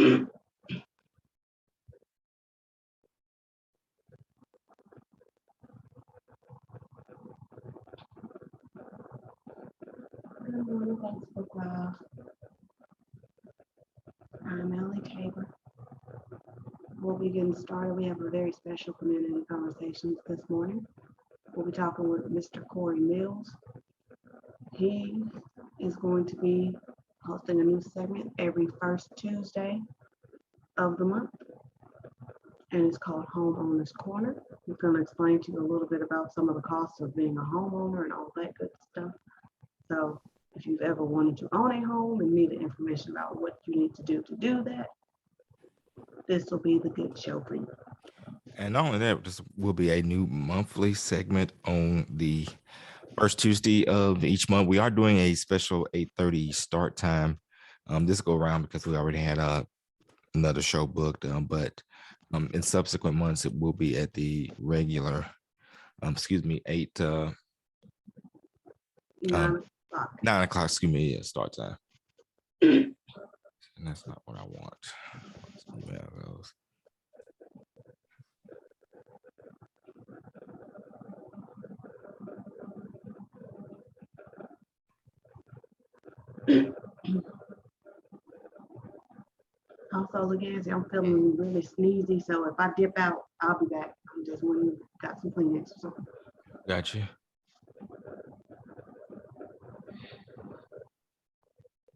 Facebook Live. I'm Ellie Tabor. We'll be getting started. We have a very special community conversations this morning. We'll be talking with Mr. Corey Mills. He is going to be hosting a new segment every first Tuesday of the month, and it's called Homeowner's Corner. He's going to explain to you a little bit about some of the costs of being a homeowner and all that good stuff. So if you've ever wanted to own a home and need information about what you need to do that, this will be the good show for you. And not only that, this will be a new monthly segment on the first Tuesday of each month. We are doing a special 8:30 start time this go around because we already had another show booked, but in subsequent months it will be at the regular 9 o'clock start time. And that's not what I want. Also, again, I'm feeling really sneezy, so if I dip out, I'll be back. I'm just when you got some Kleenex or something. Gotcha.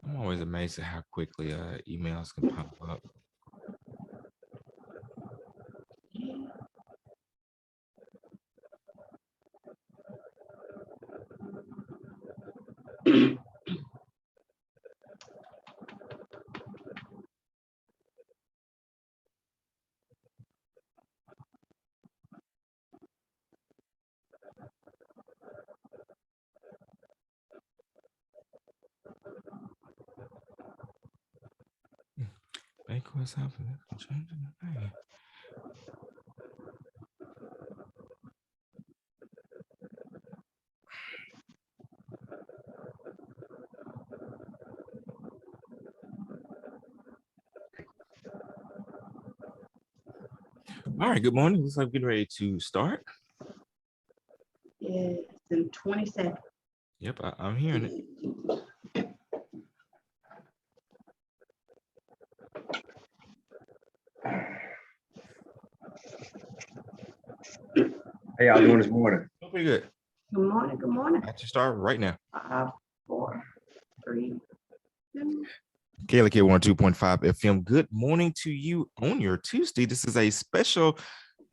I'm always amazed at how quickly emails can pop up. What's happening? Changing the name. All right, good morning. Looks like we're getting ready to start. It's in 20 seconds. Yep, I'm hearing it. How y'all doing this morning? Pretty good. Good morning. Good morning. I have to start right now. 5, 4, 3, 2. KLK 102.5 FM. Good morning to you on your Tuesday. This is a special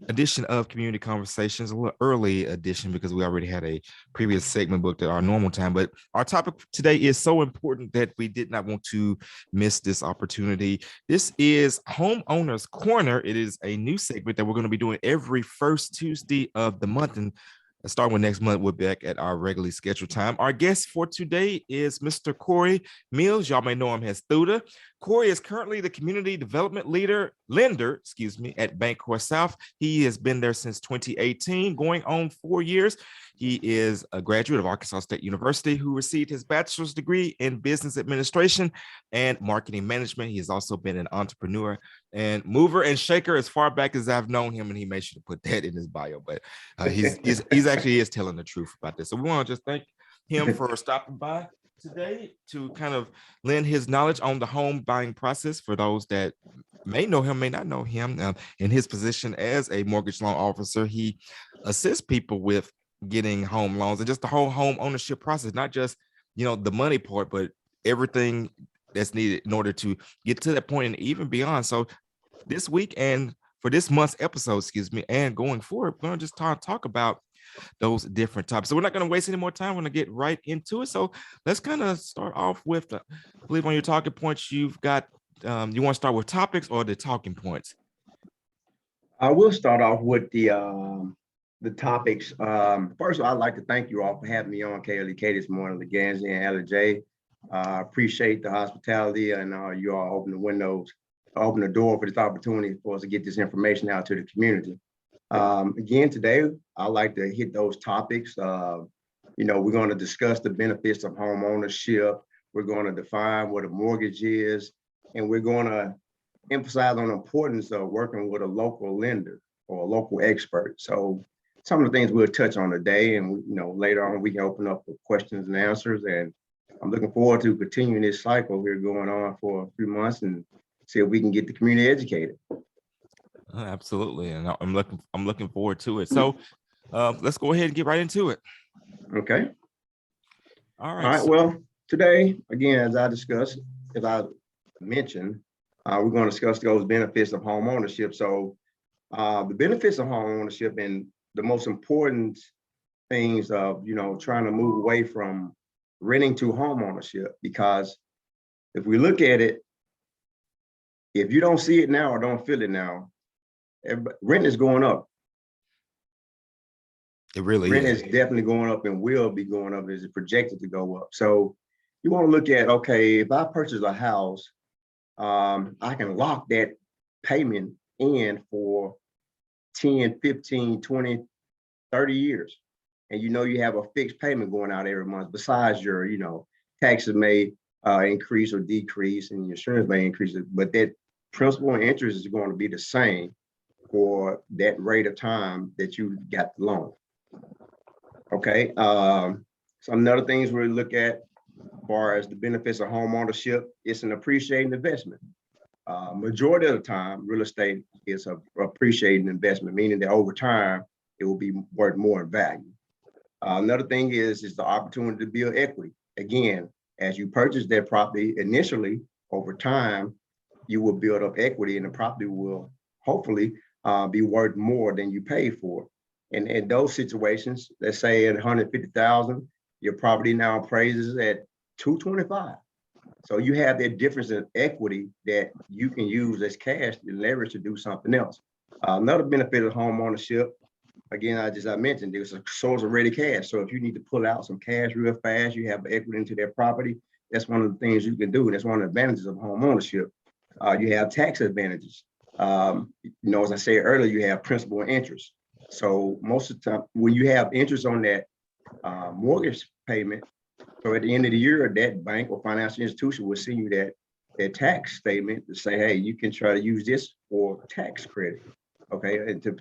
edition of Community Conversations, a little early edition because we already had a previous segment booked at our normal time. But our topic today is so important that we did not want to miss this opportunity. This is Homeowner's Corner. It is a new segment that we're going to be doing every first Tuesday of the month. And starting with next month, we're back at our regularly scheduled time. Our guest for today is Mr. Corey Mills. Y'all may know him as Thuda. Corey is currently the community development lender, at Bancorp South. He has been there since 2018, going on 4 years. He is a graduate of Arkansas State University who received his bachelor's degree in business administration and marketing management. He has also been an entrepreneur and mover and shaker as far back as I've known him, and he made sure to put that in his bio. But he's actually telling the truth about this. So we want to just thank him for stopping by today to kind of lend his knowledge on the home buying process for those that may know him, may not know him. In his position as a mortgage loan officer, he assists people with getting home loans and just the whole home ownership process, not just, the money part, but everything that's needed in order to get to that point and even beyond. So this week and for this month's episode, and going forward, we're going to just talk about those different topics. So we're not going to waste any more time. We're going to get right into it. So let's kind of start off with, I believe on your talking points, you've got, you want to start with topics or the talking points? I will start off with the topics. First of all, I'd like to thank you all for having me on KLEK this morning, Leganzi and Ella J. I appreciate the hospitality and you all open the door for this opportunity for us to get this information out to the community. Again, today, I'd like to hit those topics. We're going to discuss the benefits of home ownership. We're going to define what a mortgage is, and we're going to emphasize on the importance of working with a local lender or a local expert. So some of the things we'll touch on today, and later on we can open up for questions and answers. And I'm looking forward to continuing this cycle here going on for a few months and see if we can get the community educated. Absolutely, and I'm looking forward to it. So let's go ahead and get right into it. Okay. All All right. right. Well, today, again, as I mentioned, we're going to discuss those benefits of home ownership. So the benefits of home ownership and the most important things of, trying to move away from renting to home ownership, because if we look at it, if you don't see it now or don't feel it now, rent is going up. It really Rent is. is definitely going up and will be going up, is projected to go up. So you want to look at, okay, if I purchase a house, I can lock that payment in for 10, 15, 20, 30 years. And you have a fixed payment going out every month, besides your, taxes may increase or decrease and your insurance may increase, but that principal and interest is going to be the same for that rate of time that you got the loan. Okay. Some other things we look at as far as the benefits of home ownership, it's an appreciating investment. Majority of the time, real estate is a appreciating investment, meaning that over time, it will be worth more in value. Another thing is the opportunity to build equity. Again, as you purchase that property initially, over time, you will build up equity and the property will hopefully be worth more than you paid for. And in those situations, let's say at 150,000, your property now appraises at 225. So you have that difference in equity that you can use as cash and leverage to do something else. Another benefit of home ownership, again, I mentioned, there's a source of ready cash. So if you need to pull out some cash real fast, you have equity into that property. That's one of the things you can do. That's one of the advantages of home ownership. You have tax advantages. As I said earlier, you have principal and interest. So most of the time, when you have interest on that mortgage payment, so at the end of the year, that bank or financial institution will send you that tax statement to say, hey, you can try to use this for tax credit, okay, and to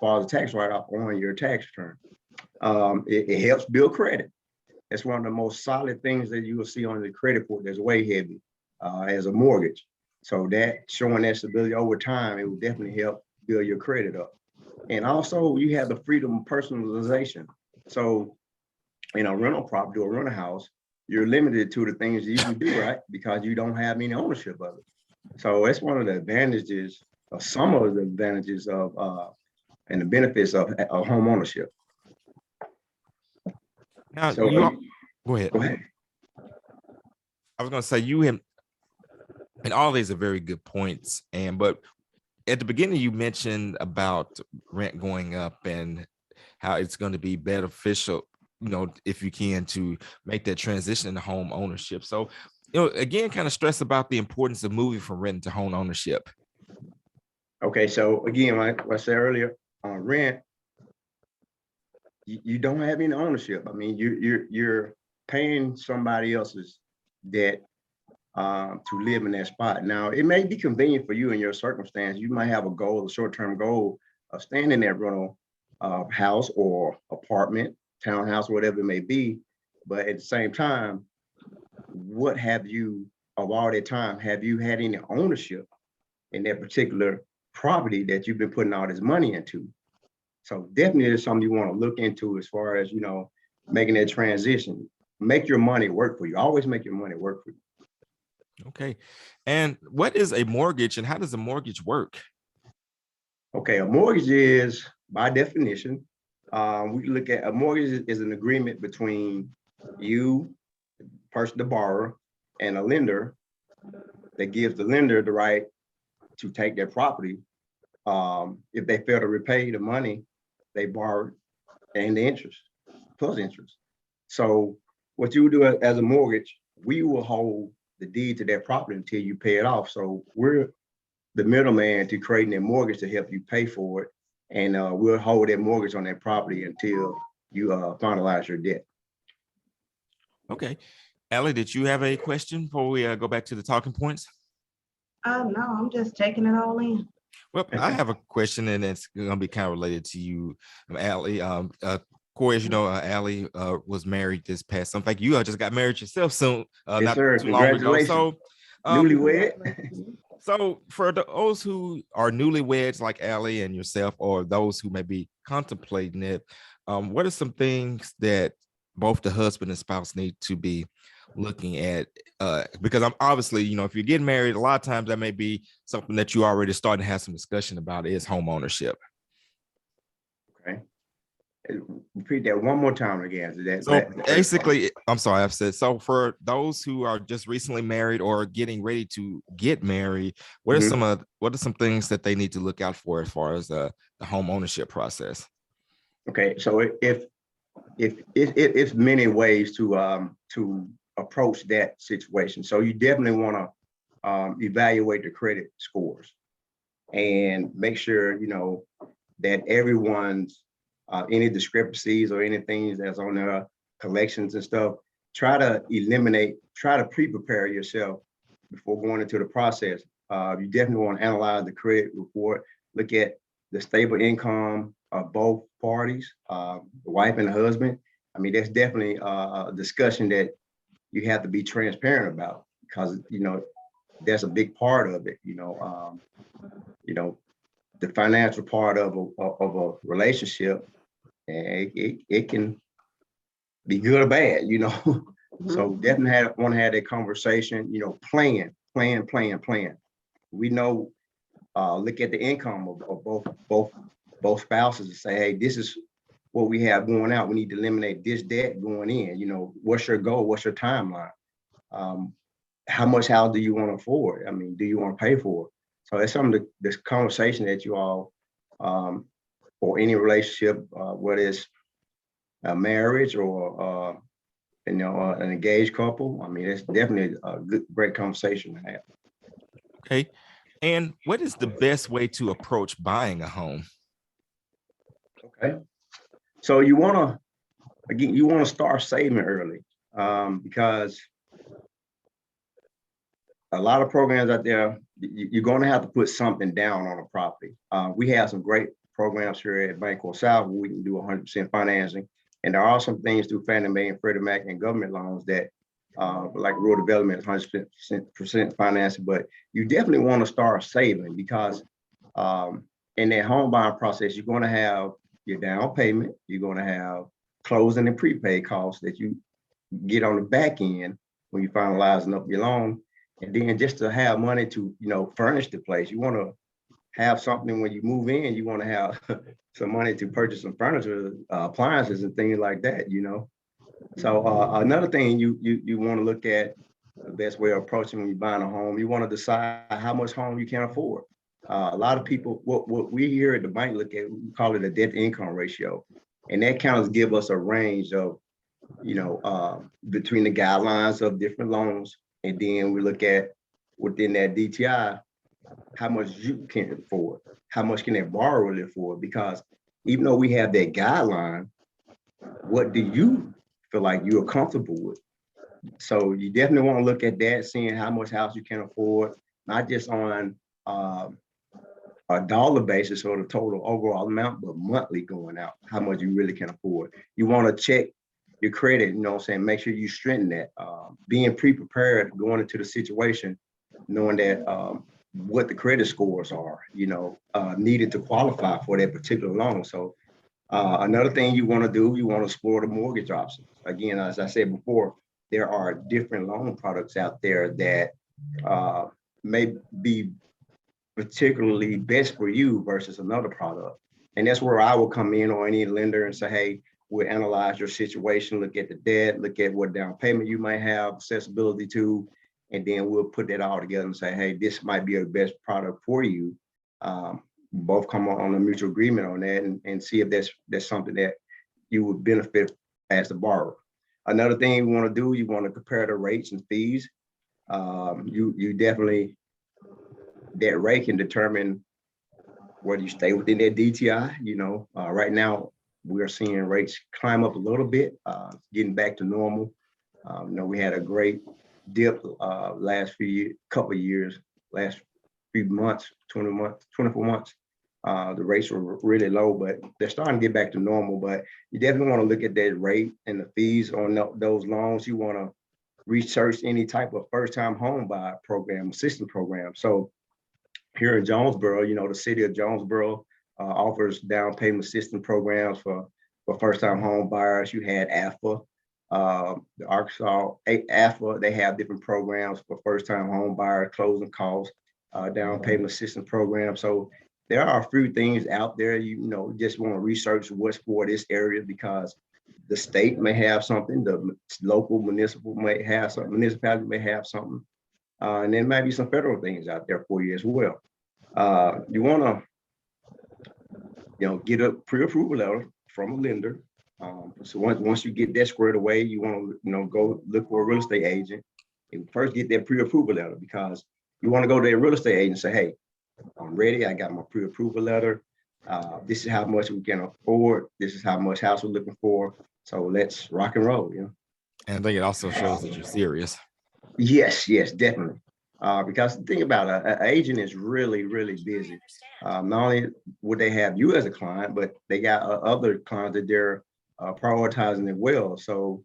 file the tax write-off on your tax return. It helps build credit. That's one of the most solid things that you will see on the credit report that's way heavy as a mortgage. So that showing that stability over time, it will definitely help build your credit up. And also you have the freedom of personalization. So in a rental property or rental house, you're limited to the things you can do, right? Because you don't have any ownership of it. So that's one of the advantages, or some of the advantages of and the benefits of home ownership. Now, So go ahead. go ahead. I was going to say and all these are very good points. But at the beginning, you mentioned about rent going up and how it's going to be beneficial, if you can, to make that transition into home ownership. So, again, kind of stress about the importance of moving from rent to home ownership. Okay, so again, like I said earlier, on rent, you don't have any ownership. I mean, you're paying somebody else's debt to live in that spot. Now, it may be convenient for you in your circumstance. You might have a goal, a short-term goal of staying in that rental house or apartment, townhouse, whatever it may be. But at the same time, what have you, of all that time, have you had any ownership in that particular property that you've been putting all this money into? So definitely is something you want to look into as far as, making that transition. Make your money work for you. Always make your money work for you. Okay. And what is a mortgage and how does a mortgage work? Okay, a mortgage is, by definition, we look at a mortgage is an agreement between you, the borrower, and a lender that gives the lender the right to take their property. If they fail to repay the money they borrowed and the interest, plus interest. So what you do as a mortgage, we will hold the deed to that property until you pay it off. So we're the middleman to creating a mortgage to help you pay for it. And we'll hold that mortgage on that property until you finalize your debt. Okay. Ellie, did you have a question before we go back to the talking points? No, I'm just taking it all in. Well, I have a question, and it's going to be kind of related to you, Allie. Corey, as you know, Allie was married this past. In fact, you just got married yourself soon, Yes, not sir. too long ago. Congratulations. So, um, Newlywed. Congratulations. so for those who are newlyweds like Allie and yourself, or those who may be contemplating it, what are some things that both the husband and spouse need to be looking at? Because I'm obviously, if you're getting married, a lot of times that may be something that you already starting to have some discussion about is home ownership. Okay. Repeat that one more time again. So basically, I'm sorry, I've said, so for those who are just recently married or getting ready to get married, what are what are some things that they need to look out for as far as the home ownership process? Okay, so if it's many ways to approach that situation. So you definitely want to evaluate the credit scores and make sure that everyone's any discrepancies or anything that's on their collections and stuff. Try to pre-prepare yourself before going into the process. You definitely want to analyze the credit report, look at the stable income of both parties, the wife and the husband. I mean, that's definitely a discussion that you have to be transparent about, because that's a big part of it. The financial part of a relationship, and it can be good or bad. So definitely want to have that conversation. Plan. We know. Look at the income of both spouses and say, hey, this is what we have going out. We need to eliminate this debt going in. What's your goal? What's your timeline? How much house do you want to afford? I mean, do you want to pay for it? So it's some of this conversation that you all, or any relationship, whether it's a marriage or an engaged couple. I mean, it's definitely a great conversation to have. Okay. And what is the best way to approach buying a home? Okay. So you want to start saving early, because a lot of programs out there, you're going to have to put something down on a property. We have some great programs here at Bancorp South where we can do 100% financing. And there are some things through Fannie Mae and Freddie Mac and government loans that, like rural development, 100% financing. But you definitely want to start saving, because in that home buying process, you're going to have your down payment, you're going to have closing and prepaid costs that you get on the back end when you finalizing up your loan. And then just to have money to, furnish the place. You want to have something when you move in, you want to have some money to purchase some furniture, appliances and things like that, So another thing you want to look at, the best way of approaching when you're buying a home, you want to decide how much home you can afford. A lot of people, what we here at the bank look at, we call it a debt to income ratio. And that kind of give us a range of, between the guidelines of different loans. And then we look at within that DTI, how much you can afford, how much can that borrower afford? Because even though we have that guideline, what do you feel like you're comfortable with? So you definitely want to look at that, seeing how much house you can afford, not just on a dollar basis or the total overall amount, but monthly going out, how much you really can afford. You want to check your credit, make sure you strengthen that. Being pre-prepared going into the situation, knowing that what the credit scores are, needed to qualify for that particular loan. So another thing you want to do, you want to explore the mortgage options. Again, as I said before, there are different loan products out there that may be particularly best for you versus another product. And that's where I will come in, or any lender, and say, hey, we'll analyze your situation, look at the debt, look at what down payment you might have accessibility to, and then we'll put that all together and say, hey, this might be a best product for you. Both come on a mutual agreement on that, and see if that's something that you would benefit as the borrower. Another thing you want to do, you want to compare the rates and fees. You definitely, that rate can determine whether you stay within that DTI. Right now we're seeing rates climb up a little bit, getting back to normal. We had a great dip last couple of years, last few months, 20 months, 24 months, the rates were really low, but they're starting to get back to normal. But you definitely want to look at that rate and the fees on those loans. You want to research any type of first-time home buyer program, assistance program. So here in Jonesboro, the city of Jonesboro offers down payment assistance programs for first-time home buyers. You had AFA, the Arkansas AFA, they have different programs for first-time home buyer closing costs, down payment assistance program. So there are a few things out there, just want to research what's for this area, because the state may have something, the local municipality may have something, and there might be some federal things out there for you as well. You want to, get a pre-approval letter from a lender. So once you get that squared away, you want to, go look for a real estate agent and first get that pre-approval letter, because you want to go to a real estate agent and say, hey, I'm ready. I got my pre-approval letter. This is how much we can afford. This is how much house we're looking for. So let's rock and roll. And I think it also shows that you're serious. Yes, definitely. Because the thing about an agent is really, really busy. Not only would they have you as a client, but they got other clients that they're prioritizing as well. So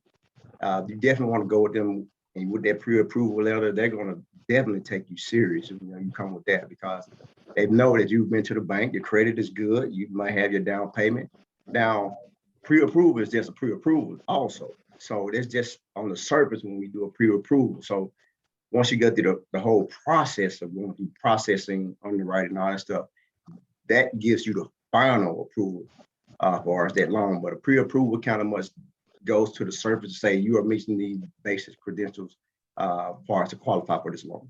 you definitely want to go with them, and with that pre-approval letter, they're going to definitely take you serious. You come with that, because they know that you've been to the bank, your credit is good, you might have your down payment. Now, pre-approval is just a pre-approval also. So it's just on the surface when we do a pre-approval. So once you get through the whole process of going through processing, underwriting, all that stuff, that gives you the final approval for us that loan. But a pre-approval kind of much goes to the surface to say you are meeting the basic credentials for us to qualify for this loan.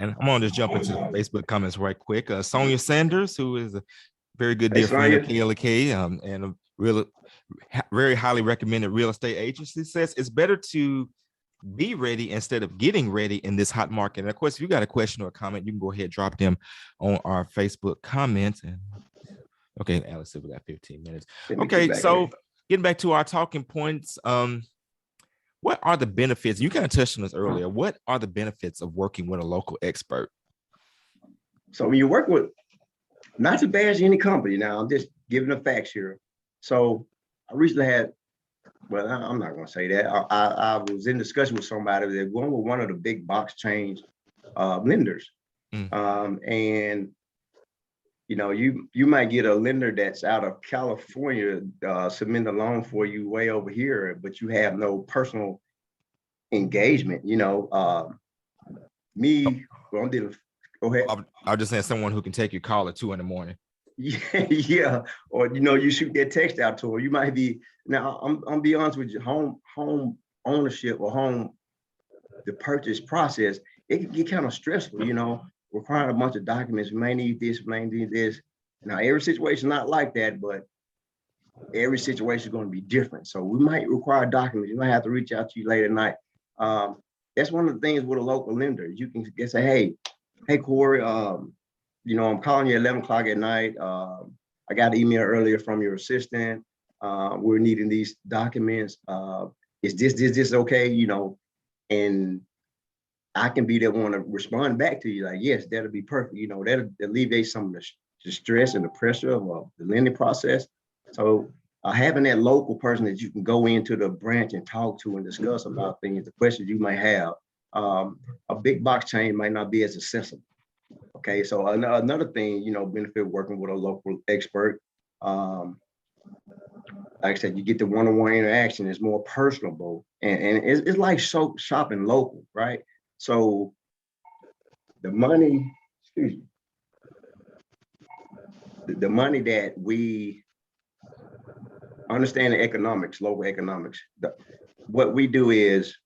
And I'm gonna just jump into the Facebook comments right quick. Sonia Sanders, who is a very good dear friend of KLK, and a very highly recommended real estate agency, says it's better to be ready instead of getting ready in this hot market. And of course, if you got a question or a comment, you can go ahead and drop them on our Facebook comments. And okay, Alex, we got 15 minutes. Okay, so getting back to our talking points, what are the benefits? You kind of touched on this earlier. What are the benefits of working with a local expert? So when you work with, not to bash any company, now I'm just giving the facts here. So I recently had, well, I'm not going to say that. I was in discussion with somebody that going with one of the big box chains lenders. And you might get a lender that's out of California submit a loan for you way over here, but you have no personal engagement. I'm dealing. Go ahead. I'll just say someone who can take your call at 2 a.m. Yeah. Or you shoot that text out to her. You might be, now I'm be honest with you, home ownership or the purchase process, it can get kind of stressful, requiring a bunch of documents. We may need this, we may need this. Now every situation not like that, but every situation is going to be different. So we might require documents. You might have to reach out to you late at night. That's one of the things with a local lender. You can just say, hey Corey, I'm calling you at 11 o'clock at night. I got an email earlier from your assistant. We're needing these documents. Is this okay? And I can be the one to respond back to you like, yes, that'll be perfect. That'll alleviate some of the stress and the pressure of the lending process. So having that local person that you can go into the branch and talk to and discuss about things, the questions you might have, a big box chain might not be as accessible. Okay, so another thing, benefit working with a local expert. Like I said, you get the one-on-one interaction. It's more personable, and it's like shopping local, right? So the money, the money that we understand the economics, local economics. What we do is,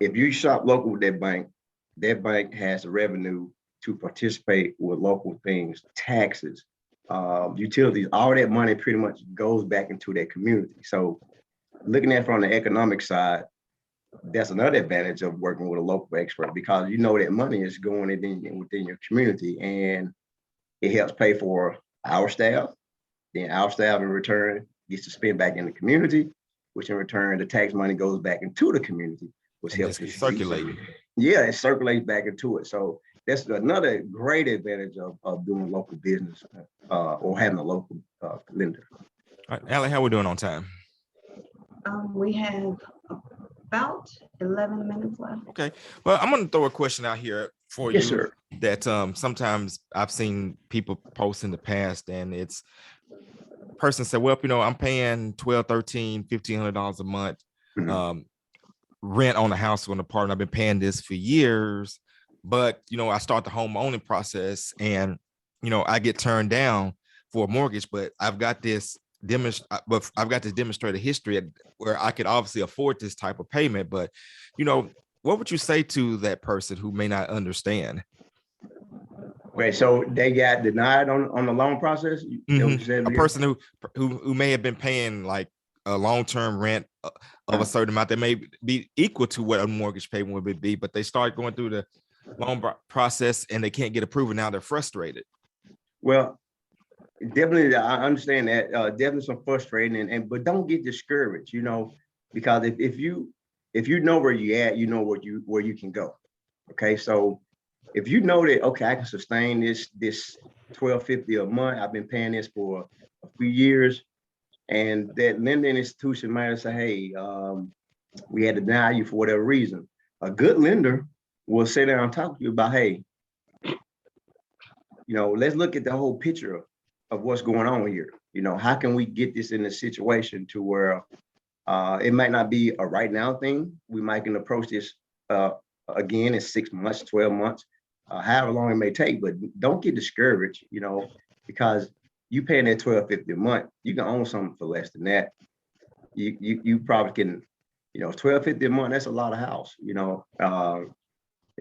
if you shop local with that bank has the revenue to participate with local things, taxes, utilities, all that money pretty much goes back into their community. So looking at it from the economic side, that's another advantage of working with a local expert, because that money is going within your community, and it helps pay for our staff. Then our staff in return gets to spend back in the community, which in return the tax money goes back into the community, which helps circulate. Yeah, it circulates back into it. So that's another great advantage of doing local business or having a local lender. All right, Allie, how we doing on time? We have about 11 minutes left. Okay. Well, I'm going to throw a question out here for Yes, you sir. that sometimes I've seen people post in the past, and it's person said, well, I'm paying $1,200, $1,300, $1,500 a month rent on a house or an apartment. I've been paying this for years, but I start the home owning process, and I get turned down for a mortgage, but I've got this demonstrated history where I could obviously afford this type of payment. But what would you say to that person who may not understand? Okay, so they got denied on the loan process. You said A person who may have been paying like a long-term rent of a certain amount that may be equal to what a mortgage payment would be, but they start going through the loan process and they can't get approval. Now they're frustrated. Well, definitely, I understand that. Definitely some frustrating, but don't get discouraged. Because if you know where you at, you know where you can go. Okay, so if you know that, okay, I can sustain this $1,250 a month. I've been paying this for a few years, and that lending institution might say, hey, we had to deny you for whatever reason. A good lender will sit down and talk to you about, hey, let's look at the whole picture of what's going on here. How can we get this in a situation to where it might not be a right now thing. We might can approach this again in 6 months, 12 months, however long it may take, but don't get discouraged, because you paying that $1,250 a month, you can own something for less than that. You probably can, $1,250 a month, that's a lot of house, and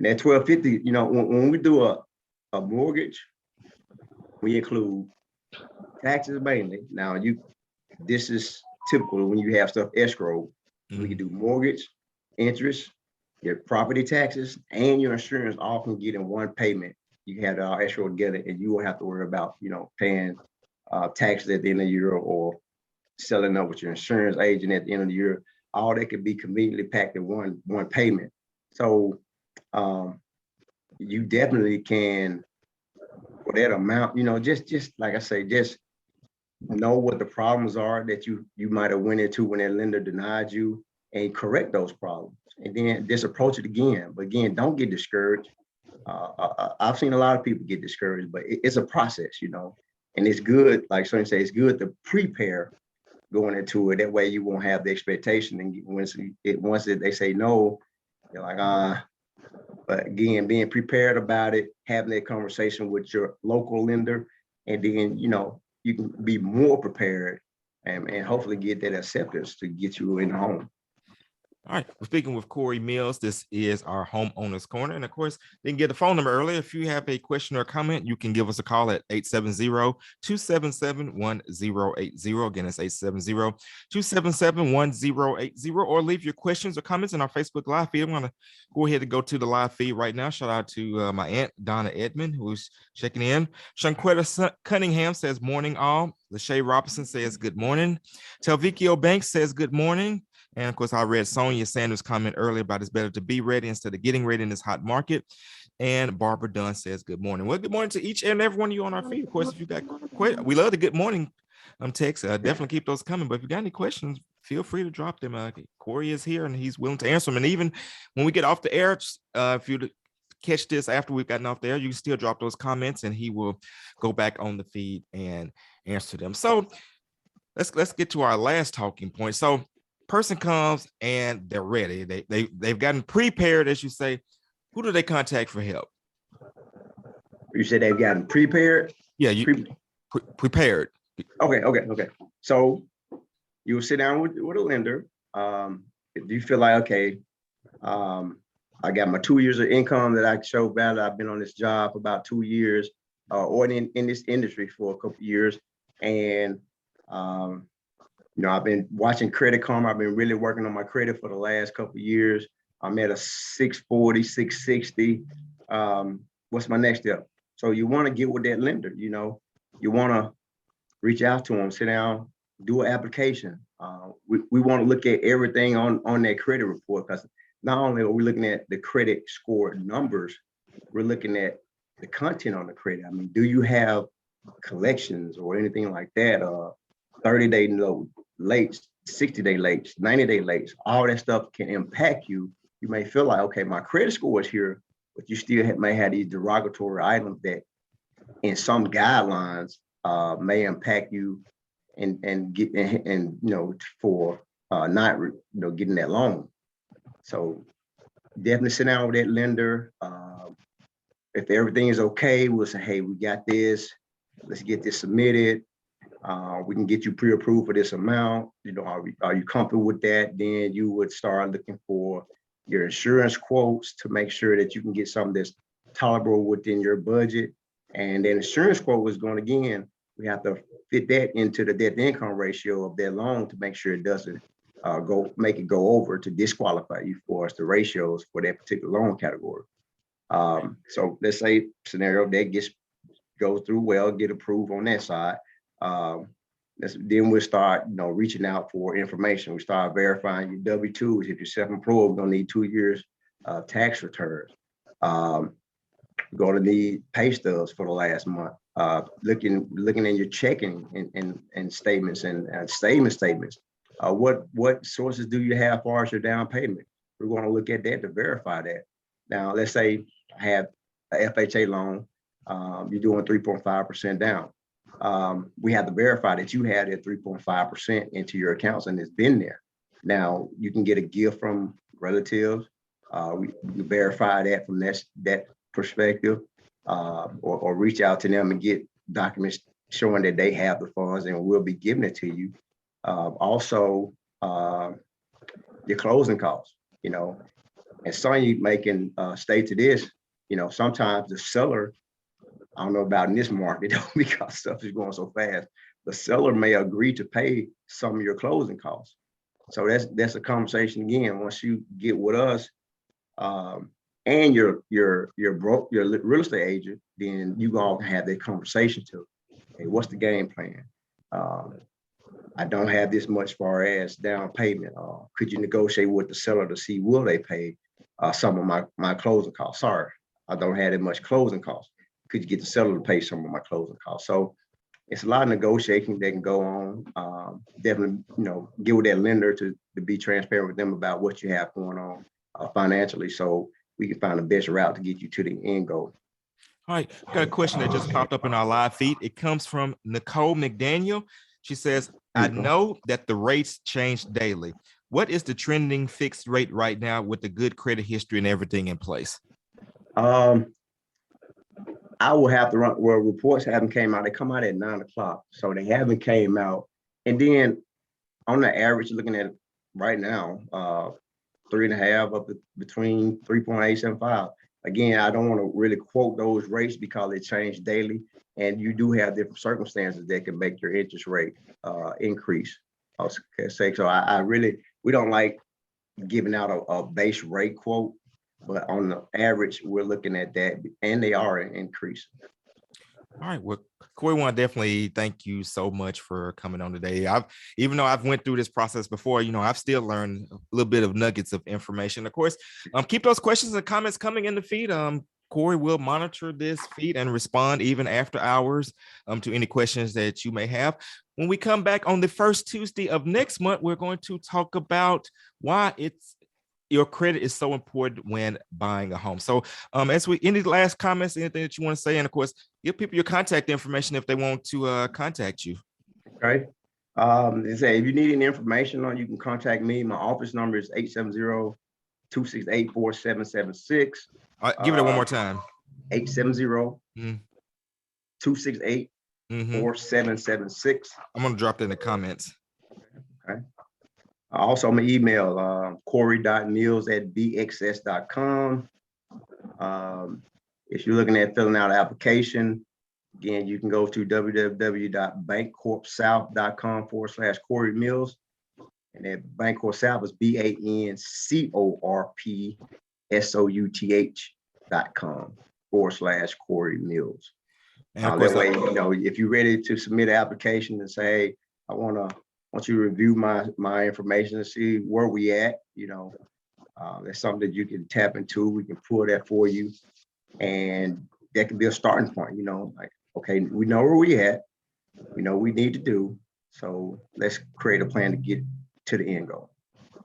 that $1,250, when we do a mortgage, we include taxes mainly. Now this is typical when you have stuff escrow. We can do mortgage, interest, your property taxes, and your insurance all can get in one payment. You have it all escrow together, and you won't have to worry about paying taxes at the end of the year or selling up with your insurance agent at the end of the year. All that could be conveniently packed in one payment. So you definitely can, for that amount, just like I say, just know what the problems are that you might have went into when that lender denied you, and correct those problems, and then just approach it again. But again, don't get discouraged. I've seen a lot of people get discouraged, but it's a process, and it's good. Like someone say, it's good to prepare going into it. That way you won't have the expectation, and once they say no, you're like, But again, being prepared about it, having that conversation with your local lender, and then you can be more prepared and hopefully get that acceptance to get you in the home. All right, we're speaking with Corey Mills. This is our Homeowners Corner. And of course, they can get the phone number earlier. If you have a question or comment, you can give us a call at 870-277-1080. Again, it's 870-277-1080, or leave your questions or comments in our Facebook Live feed. I'm going to go ahead and go to the live feed right now. Shout out to my aunt, Donna Edmond, who's checking in. Shanquetta Cunningham says, morning all. Lachey Robinson says, good morning. Telvikio Banks says, good morning. And of course, I read Sonia Sanders' comment earlier about it's better to be ready instead of getting ready in this hot market. And Barbara Dunn says, good morning. Well, good morning to each and every one of you on our feed. Of course, if you got questions, we love the good morning text. Definitely keep those coming. But if you got any questions, feel free to drop them. Corey is here and he's willing to answer them. And even when we get off the air, if you catch this after we've gotten off the air, you can still drop those comments and he will go back on the feed and answer them. So let's get to our last talking point. So person comes and they're ready. They've gotten prepared, as you say. Who do they contact for help? You said they've gotten prepared? Yeah, prepared. Okay. So you will sit down with a lender. If you feel like, okay, I got my 2 years of income that I show valid. I've been on this job for about 2 years, or in this industry for a couple of years. And I've been watching Credit Karma. I've been really working on my credit for the last couple of years. I'm at a 640, 660. What's my next step? So you want to get with that lender, you want to reach out to them, sit down, do an application. We want to look at everything on that credit report, because not only are we looking at the credit score numbers, we're looking at the content on the credit. I mean, do you have collections or anything like that? 30-day late, 60-day late, 90-day late, all that stuff can impact you. You may feel like, okay, my credit score is here, but you still may have these derogatory items that in some guidelines may impact you and get and for not getting that loan. So definitely sit down with that lender. If everything is okay, we'll say, hey, we got this. Let's get this submitted. We can get you pre-approved for this amount. Are you comfortable with that? Then you would start looking for your insurance quotes to make sure that you can get something that's tolerable within your budget. And then insurance quote is going, again, we have to fit that into the debt to income ratio of that loan to make sure it doesn't make it go over to disqualify you for us the ratios for that particular loan category. So let's say scenario that goes through well, get approved on that side. Then we'll start, reaching out for information. We start verifying your W-2s. If you're self-employed, we're gonna need 2 years tax returns. We're gonna need pay stubs for the last month. Looking in your checking and statements and statements. What sources do you have as far as your down payment? We're gonna look at that to verify that. Now, let's say I have a FHA loan. You're doing 3.5% down. We have to verify that you had that 3.5% into your accounts and it's been there. Now you can get a gift from relatives. We verify that from that perspective, or reach out to them and get documents showing that they have the funds and we'll be giving it to you. Also, your closing costs, and some of you making stay to this, sometimes the seller, I don't know about in this market because stuff is going so fast. The seller may agree to pay some of your closing costs. So that's a conversation again. Once you get with us, and your real estate agent, then you all have that conversation too. Hey, what's the game plan? I don't have this much far as down payment. Could you negotiate with the seller to see will they pay some of my closing costs? Sorry, I don't have that much closing costs. Could you get the seller to pay some of my closing costs? So it's a lot of negotiating that can go on. Definitely, get with that lender to be transparent with them about what you have going on financially, so we can find the best route to get you to the end goal. All right, got a question that just popped up in our live feed. It comes from Nicole McDaniel. She says, I know that the rates change daily. What is the trending fixed rate right now with the good credit history and everything in place? I will have to run, well, reports haven't came out. They come out at 9 o'clock. So they haven't came out. And then on the average, looking at it right now, 3.5 up to between 3.875. Again, I don't want to really quote those rates because they change daily. And you do have different circumstances that can make your interest rate increase. Okay, so we don't like giving out a base rate quote. But on the average, we're looking at that, and they are increasing. All right. Well, Corey, I want to definitely thank you so much for coming on today. Even though I've went through this process before, I've still learned a little bit of nuggets of information. Of course, keep those questions and comments coming in the feed. Corey will monitor this feed and respond even after hours to any questions that you may have. When we come back on the first Tuesday of next month, we're going to talk about why your credit is so important when buying a home. So any last comments, anything that you want to say? And of course, give people your contact information if they want to contact you. Okay. If you need any information on, you can contact me. My office number is 870-268-4776. Give it one more time. 870-268-4776. I'm going to drop that in the comments. Okay. Also, my email, corey.mills@bxs.com. If you're looking at filling out an application, again, you can go to www.bankcorpsouth.com/Corey Mills. And that Bancorp South is BANCORPSOUTH.com/Corey Mills. And of course, that way, if you're ready to submit an application and say, hey, I want you to review my information and see where we at, that's something that you can tap into. We can pull that for you. And that could be a starting point, like, okay, we know where we at, we know what we need to do. So let's create a plan to get to the end goal.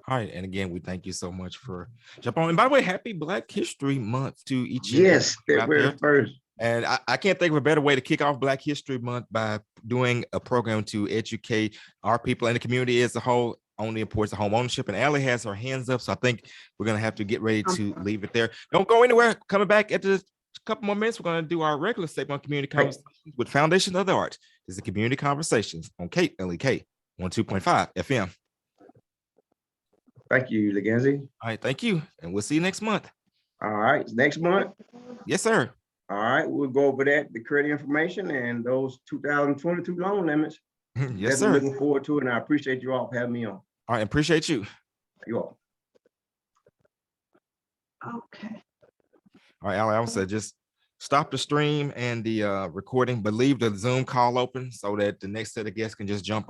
All right. And again, we thank you so much for jumping on. And by the way, happy Black History Month to each and every Yes, one of you out February there. 1st. And I can't think of a better way to kick off Black History Month by doing a program to educate our people and the community as a whole on the importance of home ownership. And Allie has her hands up, so I think we're going to have to get ready to leave it there. Don't go anywhere. Coming back at a couple more minutes, we're going to do our regular segment on community conversations with Foundation of the Arts. This is the Community Conversations on KLEK 102.5 FM. Thank you, Legenzi. All right, thank you. And we'll see you next month. All right, next month. Yes, sir. All right, we'll go over that, the credit information and those 2022 loan limits. Yes, Definitely sir. looking forward to it, and I appreciate you all for having me on. All right, appreciate you. You all. Okay. All right, Allie, I said just stop the stream and the recording, but leave the Zoom call open so that the next set of guests can just jump